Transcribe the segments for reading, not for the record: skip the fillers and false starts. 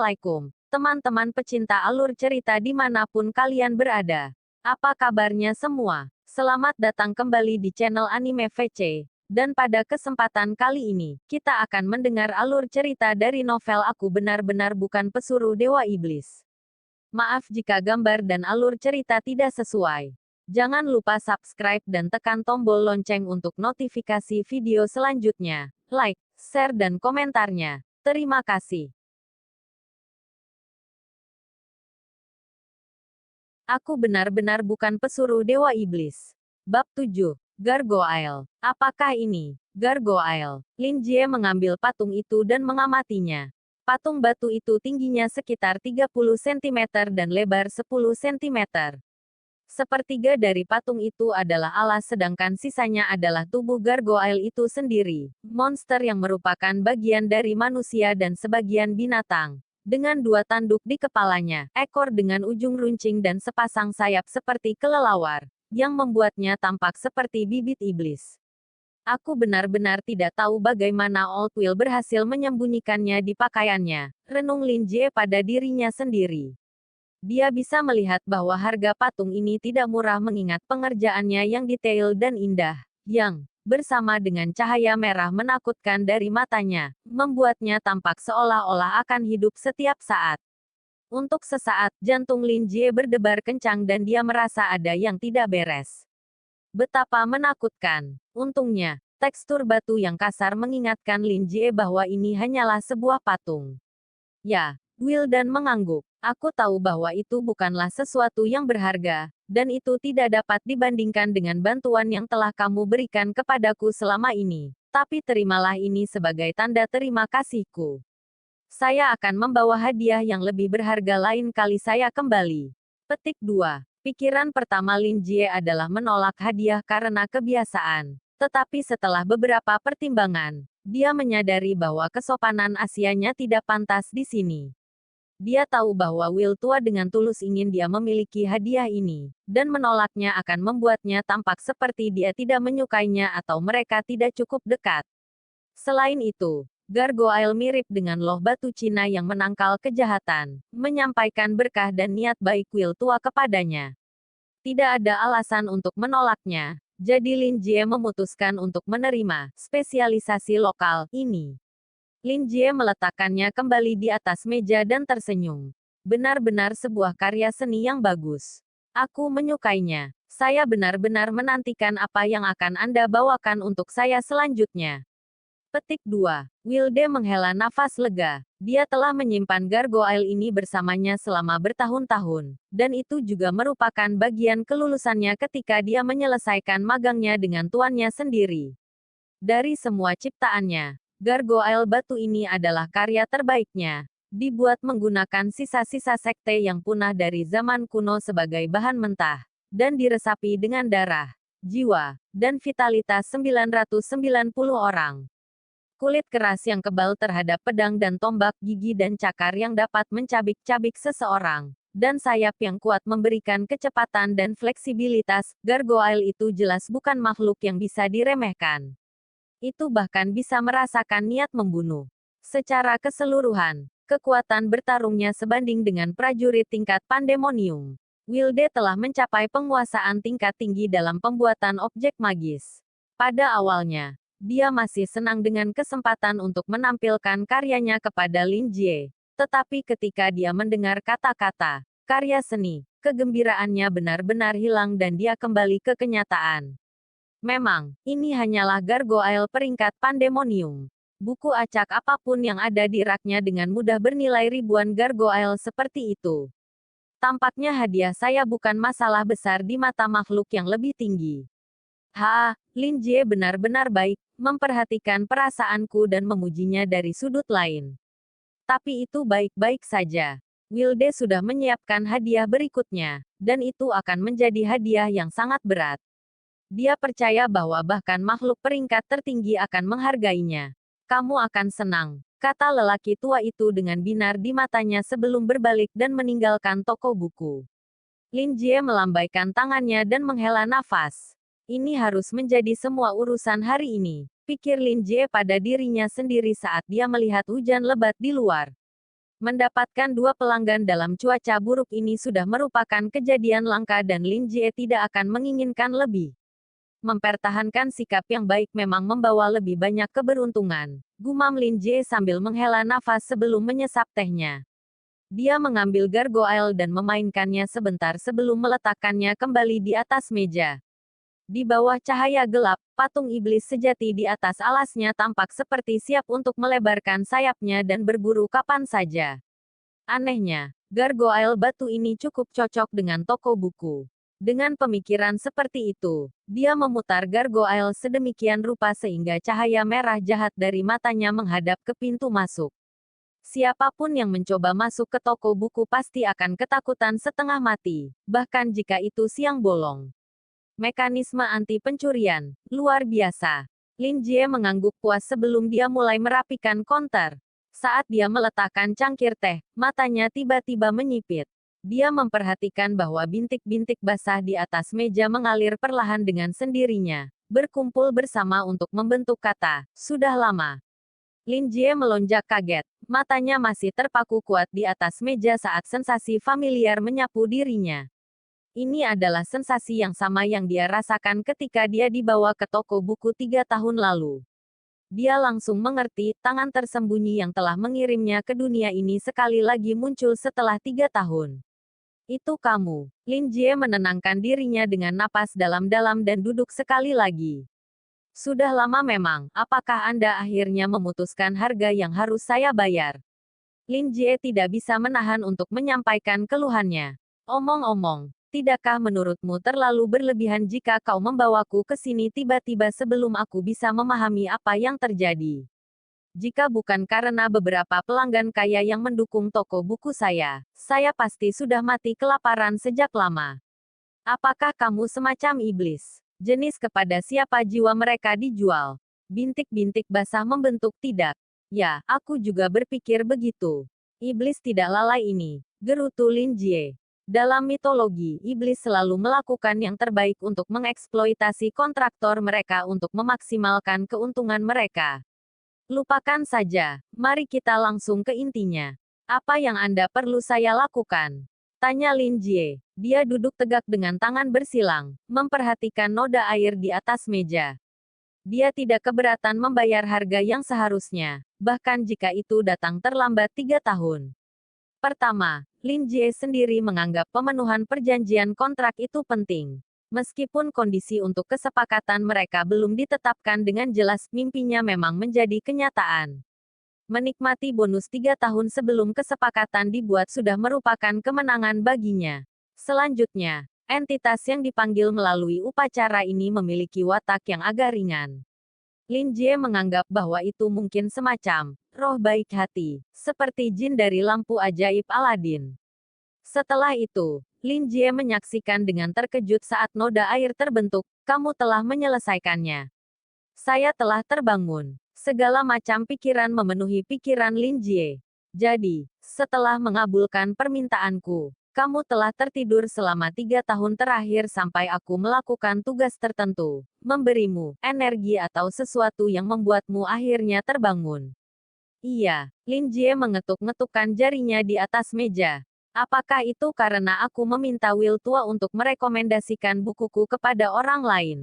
Assalamualaikum, teman-teman pecinta alur cerita dimanapun kalian berada. Apa kabarnya semua? Selamat datang kembali di channel Anime VC. Dan pada kesempatan kali ini, kita akan mendengar alur cerita dari novel Aku Benar-Benar Bukan Pesuruh Dewa Iblis. Maaf jika gambar dan alur cerita tidak sesuai. Jangan lupa subscribe dan tekan tombol lonceng untuk notifikasi video selanjutnya. Like, share dan komentarnya. Terima kasih. Aku benar-benar bukan pesuruh Dewa Iblis. Bab 7. Gargoyle. Apakah ini? Gargoyle. Lin Jie mengambil patung itu dan mengamatinya. Patung batu itu tingginya sekitar 30 cm dan lebar 10 cm. Sepertiga dari patung itu adalah alas sedangkan sisanya adalah tubuh gargoyle itu sendiri. Monster yang merupakan bagian dari manusia dan sebagian binatang. Dengan dua tanduk di kepalanya, ekor dengan ujung runcing dan sepasang sayap seperti kelelawar, yang membuatnya tampak seperti bibit iblis. Aku benar-benar tidak tahu bagaimana Old Will berhasil menyembunyikannya di pakaiannya, renung Lin Jie pada dirinya sendiri. Dia bisa melihat bahwa harga patung ini tidak murah mengingat pengerjaannya yang detail dan indah, yang bersama dengan cahaya merah menakutkan dari matanya, membuatnya tampak seolah-olah akan hidup setiap saat. Untuk sesaat, jantung Lin Jie berdebar kencang dan dia merasa ada yang tidak beres. Betapa menakutkan. Untungnya, tekstur batu yang kasar mengingatkan Lin Jie bahwa ini hanyalah sebuah patung. Ya, Wildan mengangguk. Aku tahu bahwa itu bukanlah sesuatu yang berharga, dan itu tidak dapat dibandingkan dengan bantuan yang telah kamu berikan kepadaku selama ini. Tapi terimalah ini sebagai tanda terima kasihku. Saya akan membawa hadiah yang lebih berharga lain kali saya kembali. Petik 2. Pikiran pertama Lin Jie adalah menolak hadiah karena kebiasaan. Tetapi setelah beberapa pertimbangan, dia menyadari bahwa kesopanan Asianya tidak pantas di sini. Dia tahu bahwa Will tua dengan tulus ingin dia memiliki hadiah ini, dan menolaknya akan membuatnya tampak seperti dia tidak menyukainya atau mereka tidak cukup dekat. Selain itu, Gargoyle mirip dengan loh batu Cina yang menangkal kejahatan, menyampaikan berkah dan niat baik Will tua kepadanya. Tidak ada alasan untuk menolaknya, jadi Lin Jie memutuskan untuk menerima spesialisasi lokal ini. Lin Jie meletakkannya kembali di atas meja dan tersenyum. Benar-benar sebuah karya seni yang bagus. Aku menyukainya. Saya benar-benar menantikan apa yang akan Anda bawakan untuk saya selanjutnya. Petik 2. Wilde menghela nafas lega. Dia telah menyimpan gargoyle ini bersamanya selama bertahun-tahun, dan itu juga merupakan bagian kelulusannya ketika dia menyelesaikan magangnya dengan tuannya sendiri. Dari semua ciptaannya, gargoyle batu ini adalah karya terbaiknya. Dibuat menggunakan sisa-sisa sekte yang punah dari zaman kuno sebagai bahan mentah, dan diresapi dengan darah, jiwa, dan vitalitas 990 orang. Kulit keras yang kebal terhadap pedang dan tombak gigi dan cakar yang dapat mencabik-cabik seseorang, dan sayap yang kuat memberikan kecepatan dan fleksibilitas, gargoyle itu jelas bukan makhluk yang bisa diremehkan. Itu bahkan bisa merasakan niat membunuh. Secara keseluruhan, kekuatan bertarungnya sebanding dengan prajurit tingkat pandemonium. Wilde telah mencapai penguasaan tingkat tinggi dalam pembuatan objek magis. Pada awalnya, dia masih senang dengan kesempatan untuk menampilkan karyanya kepada Lin Jie. Tetapi ketika dia mendengar kata-kata karya seni, kegembiraannya benar-benar hilang dan dia kembali ke kenyataan. Memang, ini hanyalah gargoyle peringkat pandemonium. Buku acak apapun yang ada di raknya dengan mudah bernilai ribuan gargoyle seperti itu. Tampaknya hadiah saya bukan masalah besar di mata makhluk yang lebih tinggi. Lin Jie benar-benar baik, memperhatikan perasaanku dan memujinya dari sudut lain. Tapi itu baik-baik saja. Wilde sudah menyiapkan hadiah berikutnya, dan itu akan menjadi hadiah yang sangat berat. Dia percaya bahwa bahkan makhluk peringkat tertinggi akan menghargainya. Kamu akan senang, kata lelaki tua itu dengan binar di matanya sebelum berbalik dan meninggalkan toko buku. Lin Jie melambaikan tangannya dan menghela nafas. Ini harus menjadi semua urusan hari ini, pikir Lin Jie pada dirinya sendiri saat dia melihat hujan lebat di luar. Mendapatkan 2 pelanggan dalam cuaca buruk ini sudah merupakan kejadian langka dan Lin Jie tidak akan menginginkan lebih. Mempertahankan sikap yang baik memang membawa lebih banyak keberuntungan, gumam Lin Jie sambil menghela nafas sebelum menyesap tehnya. Dia mengambil gargoyle dan memainkannya sebentar sebelum meletakkannya kembali di atas meja. Di bawah cahaya gelap, patung iblis sejati di atas alasnya tampak seperti siap untuk melebarkan sayapnya dan berburu kapan saja. Anehnya, gargoyle batu ini cukup cocok dengan toko buku. Dengan pemikiran seperti itu, dia memutar gargoyle sedemikian rupa sehingga cahaya merah jahat dari matanya menghadap ke pintu masuk. Siapapun yang mencoba masuk ke toko buku pasti akan ketakutan setengah mati, bahkan jika itu siang bolong. Mekanisme anti pencurian, luar biasa. Lin Jie mengangguk puas sebelum dia mulai merapikan konter. Saat dia meletakkan cangkir teh, matanya tiba-tiba menyipit. Dia memperhatikan bahwa bintik-bintik basah di atas meja mengalir perlahan dengan sendirinya, berkumpul bersama untuk membentuk kata, sudah lama. Lin Jie melonjak kaget, matanya masih terpaku kuat di atas meja saat sensasi familiar menyapu dirinya. Ini adalah sensasi yang sama yang dia rasakan ketika dia dibawa ke toko buku 3 tahun lalu. Dia langsung mengerti, tangan tersembunyi yang telah mengirimnya ke dunia ini sekali lagi muncul setelah 3 tahun. Itu kamu. Lin Jie menenangkan dirinya dengan napas dalam-dalam dan duduk sekali lagi. Sudah lama memang, apakah Anda akhirnya memutuskan harga yang harus saya bayar? Lin Jie tidak bisa menahan untuk menyampaikan keluhannya. Omong-omong, tidakkah menurutmu terlalu berlebihan jika kau membawaku ke sini tiba-tiba sebelum aku bisa memahami apa yang terjadi? Jika bukan karena beberapa pelanggan kaya yang mendukung toko buku saya pasti sudah mati kelaparan sejak lama. Apakah kamu semacam iblis? Jenis kepada siapa jiwa mereka dijual? Bintik-bintik basah membentuk tidak. Ya, aku juga berpikir begitu. Iblis tidak lalai ini, gerutu Lin Jie. Dalam mitologi, iblis selalu melakukan yang terbaik untuk mengeksploitasi kontraktor mereka untuk memaksimalkan keuntungan mereka. Lupakan saja, mari kita langsung ke intinya. Apa yang Anda perlu saya lakukan? Tanya Lin Jie. Dia duduk tegak dengan tangan bersilang, memperhatikan noda air di atas meja. Dia tidak keberatan membayar harga yang seharusnya, bahkan jika itu datang terlambat 3 tahun. Pertama, Lin Jie sendiri menganggap pemenuhan perjanjian kontrak itu penting. Meskipun kondisi untuk kesepakatan mereka belum ditetapkan dengan jelas, mimpinya memang menjadi kenyataan. Menikmati bonus 3 tahun sebelum kesepakatan dibuat sudah merupakan kemenangan baginya. Selanjutnya, entitas yang dipanggil melalui upacara ini memiliki watak yang agak ringan. Lin Jie menganggap bahwa itu mungkin semacam roh baik hati, seperti jin dari lampu ajaib Aladin. Setelah itu, Lin Jie menyaksikan dengan terkejut saat noda air terbentuk, kamu telah menyelesaikannya. Saya telah terbangun. Segala macam pikiran memenuhi pikiran Lin Jie. Jadi, setelah mengabulkan permintaanku, kamu telah tertidur selama 3 tahun terakhir sampai aku melakukan tugas tertentu, memberimu energi atau sesuatu yang membuatmu akhirnya terbangun. Iya, Lin Jie mengetuk-ngetukkan jarinya di atas meja. Apakah itu karena aku meminta Will Tua untuk merekomendasikan bukuku kepada orang lain?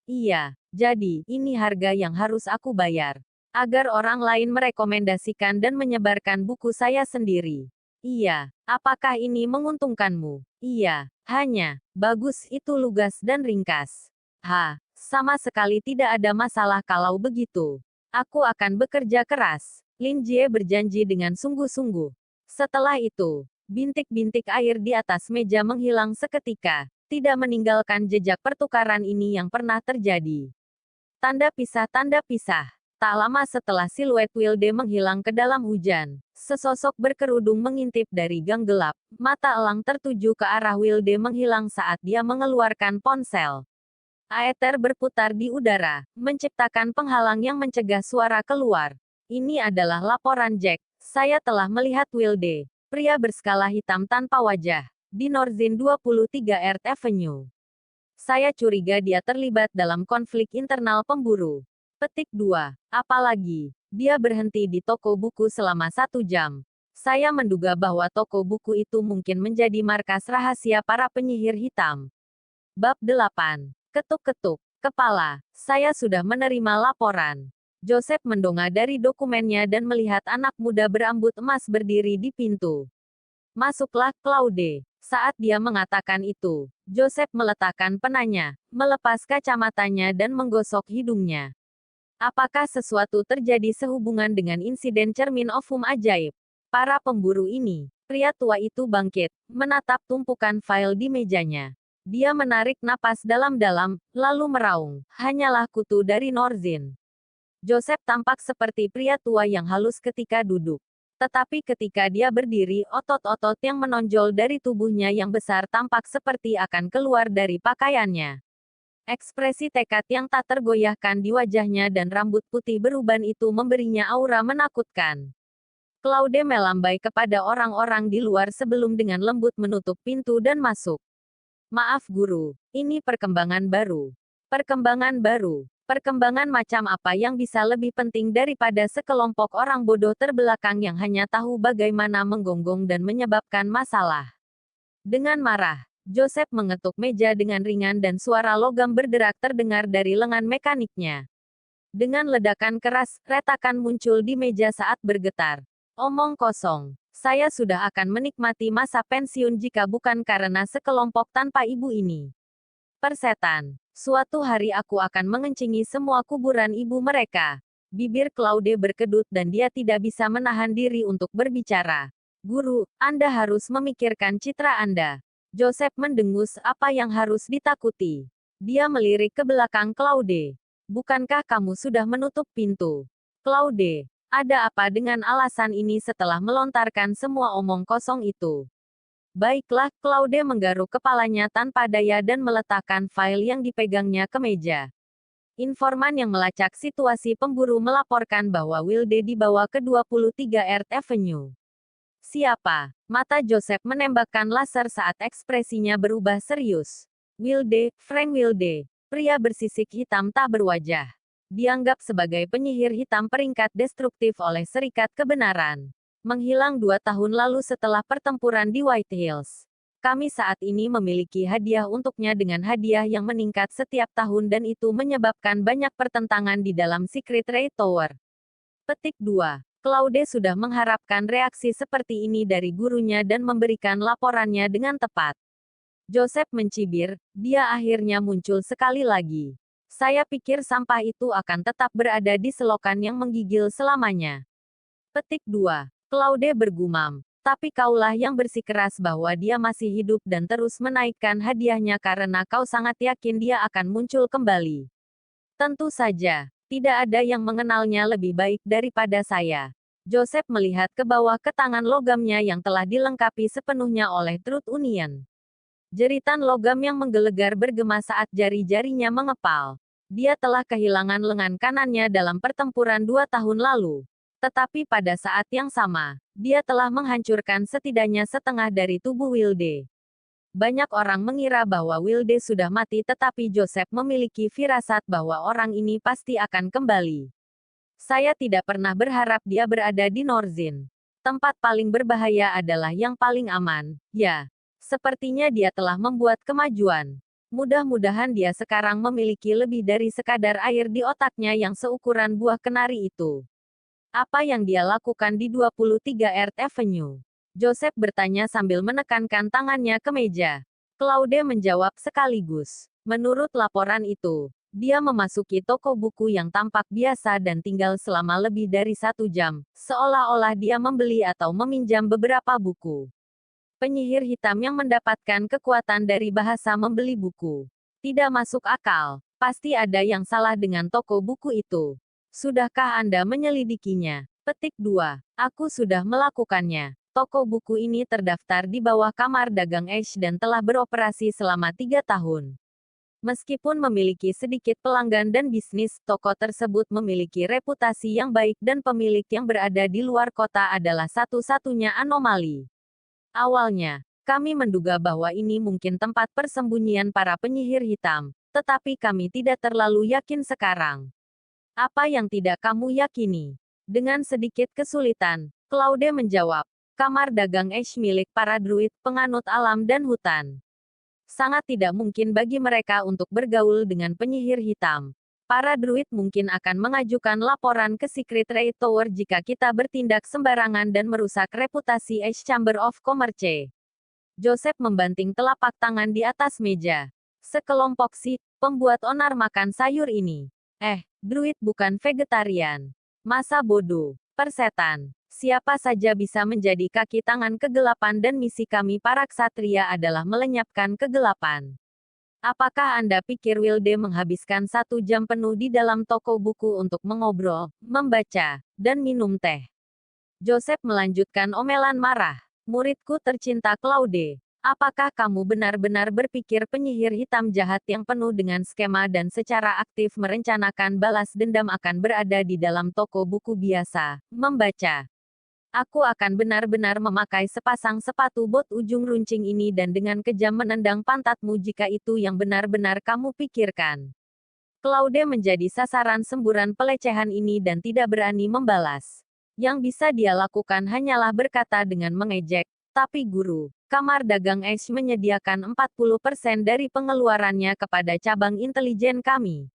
Iya, jadi, ini harga yang harus aku bayar. Agar orang lain merekomendasikan dan menyebarkan buku saya sendiri. Iya, apakah ini menguntungkanmu? Iya, hanya, bagus itu lugas dan ringkas. Sama sekali tidak ada masalah kalau begitu. Aku akan bekerja keras. Lin Jie berjanji dengan sungguh-sungguh. Setelah itu, bintik-bintik air di atas meja menghilang seketika, tidak meninggalkan jejak pertukaran ini yang pernah terjadi. Tanda pisah, tanda pisah. Tak lama setelah siluet Wilde menghilang ke dalam hujan, sesosok berkerudung mengintip dari gang gelap, mata elang tertuju ke arah Wilde menghilang saat dia mengeluarkan ponsel. Aether berputar di udara, menciptakan penghalang yang mencegah suara keluar. Ini adalah laporan Jack. Saya telah melihat Wilde, pria berskala hitam tanpa wajah, di Norzin 23 Earth Avenue. Saya curiga dia terlibat dalam konflik internal pemburu. Petik 2. Apalagi, dia berhenti di toko buku selama 1 jam. Saya menduga bahwa toko buku itu mungkin menjadi markas rahasia para penyihir hitam. Bab 8. Ketuk-ketuk. Kepala, saya sudah menerima laporan. Joseph mendongak dari dokumennya dan melihat anak muda berambut emas berdiri di pintu. Masuklah, Claude. Saat dia mengatakan itu, Joseph meletakkan penanya, melepas kacamatanya dan menggosok hidungnya. Apakah sesuatu terjadi sehubungan dengan insiden cermin ovum ajaib? Para pemburu ini, pria tua itu bangkit, menatap tumpukan file di mejanya. Dia menarik napas dalam-dalam, lalu meraung, hanyalah kutu dari Norzin. Joseph tampak seperti pria tua yang halus ketika duduk. Tetapi ketika dia berdiri, otot-otot yang menonjol dari tubuhnya yang besar tampak seperti akan keluar dari pakaiannya. Ekspresi tekad yang tak tergoyahkan di wajahnya dan rambut putih beruban itu memberinya aura menakutkan. Claude melambai kepada orang-orang di luar sebelum dengan lembut menutup pintu dan masuk. Maaf guru, ini perkembangan baru. Perkembangan baru. Perkembangan macam apa yang bisa lebih penting daripada sekelompok orang bodoh terbelakang yang hanya tahu bagaimana menggonggong dan menyebabkan masalah. Dengan marah, Joseph mengetuk meja dengan ringan dan suara logam berderak terdengar dari lengan mekaniknya. Dengan ledakan keras, retakan muncul di meja saat bergetar. Omong kosong. Saya sudah akan menikmati masa pensiun jika bukan karena sekelompok tanpa ibu ini. Persetan. Suatu hari aku akan mengencingi semua kuburan ibu mereka. Bibir Claude berkedut dan dia tidak bisa menahan diri untuk berbicara. Guru, Anda harus memikirkan citra Anda. Joseph mendengus apa yang harus ditakuti. Dia melirik ke belakang Claude. Bukankah kamu sudah menutup pintu? Claude, ada apa dengan alasan ini setelah melontarkan semua omong kosong itu? Baiklah, Claude menggaruk kepalanya tanpa daya dan meletakkan file yang dipegangnya ke meja. Informan yang melacak situasi pemburu melaporkan bahwa Wilde dibawa ke 23 Earth Avenue. Siapa? Mata Joseph menembakkan laser saat ekspresinya berubah serius. Wilde, Frank Wilde, pria bersisik hitam tak berwajah. Dianggap sebagai penyihir hitam peringkat destruktif oleh Serikat Kebenaran. Menghilang 2 tahun lalu setelah pertempuran di White Hills. Kami saat ini memiliki hadiah untuknya dengan hadiah yang meningkat setiap tahun dan itu menyebabkan banyak pertentangan di dalam Secret Ray Tower. Petik 2. Claude sudah mengharapkan reaksi seperti ini dari gurunya dan memberikan laporannya dengan tepat. Joseph mencibir, dia akhirnya muncul sekali lagi. Saya pikir sampah itu akan tetap berada di selokan yang menggigil selamanya. Petik 2. Claude bergumam, tapi kaulah yang bersikeras bahwa dia masih hidup dan terus menaikkan hadiahnya karena kau sangat yakin dia akan muncul kembali. Tentu saja, tidak ada yang mengenalnya lebih baik daripada saya. Joseph melihat ke bawah ke tangan logamnya yang telah dilengkapi sepenuhnya oleh Truth Union. Jeritan logam yang menggelegar bergema saat jari-jarinya mengepal. Dia telah kehilangan lengan kanannya dalam pertempuran 2 tahun lalu. Tetapi pada saat yang sama, dia telah menghancurkan setidaknya setengah dari tubuh Wilde. Banyak orang mengira bahwa Wilde sudah mati tetapi Joseph memiliki firasat bahwa orang ini pasti akan kembali. Saya tidak pernah berharap dia berada di Norzin. Tempat paling berbahaya adalah yang paling aman, ya. Sepertinya dia telah membuat kemajuan. Mudah-mudahan dia sekarang memiliki lebih dari sekadar air di otaknya yang seukuran buah kenari itu. Apa yang dia lakukan di 23 Earth Avenue? Joseph bertanya sambil menekankan tangannya ke meja. Claude menjawab sekaligus. Menurut laporan itu, dia memasuki toko buku yang tampak biasa dan tinggal selama lebih dari 1 jam, seolah-olah dia membeli atau meminjam beberapa buku. Penyihir hitam yang mendapatkan kekuatan dari bahasa membeli buku. Tidak masuk akal. Pasti ada yang salah dengan toko buku itu. Sudahkah Anda menyelidikinya? Petik 2. Aku sudah melakukannya. Toko buku ini terdaftar di bawah Kamar Dagang Ash dan telah beroperasi selama 3 tahun. Meskipun memiliki sedikit pelanggan dan bisnis, toko tersebut memiliki reputasi yang baik dan pemilik yang berada di luar kota adalah satu-satunya anomali. Awalnya, kami menduga bahwa ini mungkin tempat persembunyian para penyihir hitam, tetapi kami tidak terlalu yakin sekarang. Apa yang tidak kamu yakini? Dengan sedikit kesulitan, Claude menjawab. Kamar dagang Ash milik para druid, penganut alam dan hutan. Sangat tidak mungkin bagi mereka untuk bergaul dengan penyihir hitam. Para druid mungkin akan mengajukan laporan ke Secret Ray Tower jika kita bertindak sembarangan dan merusak reputasi Ash Chamber of Commerce. Joseph membanting telapak tangan di atas meja. Sekelompok pembuat onar makan sayur ini. Druid bukan vegetarian. Masa bodoh. Persetan. Siapa saja bisa menjadi kaki tangan kegelapan dan misi kami para ksatria adalah melenyapkan kegelapan. Apakah Anda pikir Wilde menghabiskan 1 jam penuh di dalam toko buku untuk mengobrol, membaca, dan minum teh? Joseph melanjutkan omelan marah. Muridku tercinta Claude. Apakah kamu benar-benar berpikir penyihir hitam jahat yang penuh dengan skema dan secara aktif merencanakan balas dendam akan berada di dalam toko buku biasa, membaca? Aku akan benar-benar memakai sepasang sepatu bot ujung runcing ini dan dengan kejam menendang pantatmu jika itu yang benar-benar kamu pikirkan. Claude menjadi sasaran semburan pelecehan ini dan tidak berani membalas. Yang bisa dia lakukan hanyalah berkata dengan mengejek, tapi guru, kamar dagang Ash menyediakan 40% dari pengeluarannya kepada cabang intelijen kami.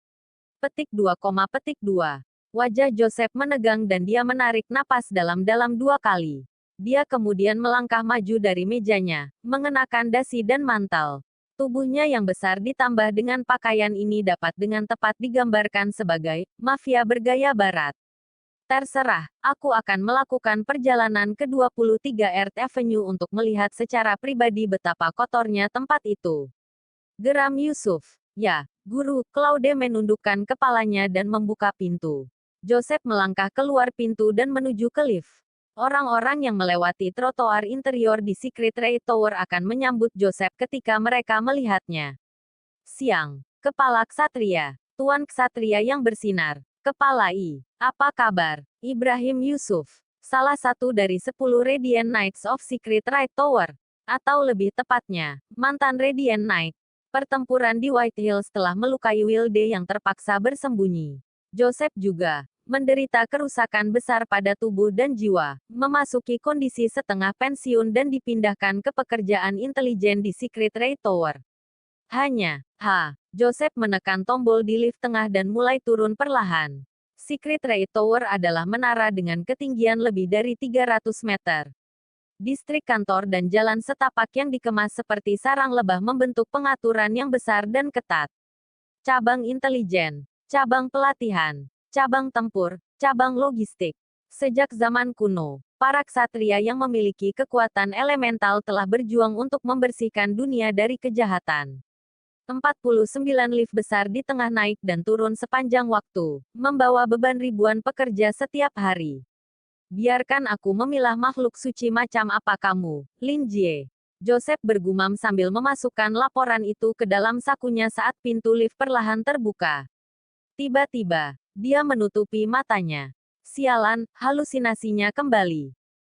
Petik 2, petik 2. Wajah Joseph menegang dan dia menarik napas dalam-dalam 2 kali. Dia kemudian melangkah maju dari mejanya, mengenakan dasi dan mantel. Tubuhnya yang besar ditambah dengan pakaian ini dapat dengan tepat digambarkan sebagai mafia bergaya barat. Terserah, aku akan melakukan perjalanan ke 23 Earth Avenue untuk melihat secara pribadi betapa kotornya tempat itu. Geram Yusuf. Ya, guru, Claude menundukkan kepalanya dan membuka pintu. Joseph melangkah keluar pintu dan menuju ke lift. Orang-orang yang melewati trotoar interior di Secret Ray Tower akan menyambut Joseph ketika mereka melihatnya. Siang. Kepala Ksatria. Tuan Ksatria yang bersinar. Kepala I. Apa kabar? Ibrahim Yusuf. Salah satu dari 10 Radiant Knights of Secret Ray Tower. Atau lebih tepatnya, mantan Radiant Knight. Pertempuran di White Hills telah melukai Wilde yang terpaksa bersembunyi. Joseph juga menderita kerusakan besar pada tubuh dan jiwa, memasuki kondisi setengah pensiun dan dipindahkan ke pekerjaan intelijen di Secret Ray Tower. Joseph menekan tombol di lift tengah dan mulai turun perlahan. Secret Ray Tower adalah menara dengan ketinggian lebih dari 300 meter. Distrik kantor dan jalan setapak yang dikemas seperti sarang lebah membentuk pengaturan yang besar dan ketat. Cabang intelijen, cabang pelatihan, cabang tempur, cabang logistik. Sejak zaman kuno, para ksatria yang memiliki kekuatan elemental telah berjuang untuk membersihkan dunia dari kejahatan. 49 lift besar di tengah naik dan turun sepanjang waktu, membawa beban ribuan pekerja setiap hari. Biarkan aku memilah makhluk suci macam apa kamu, Lin Jie. Joseph bergumam sambil memasukkan laporan itu ke dalam sakunya saat pintu lift perlahan terbuka. Tiba-tiba, dia menutupi matanya. Sialan, halusinasinya kembali.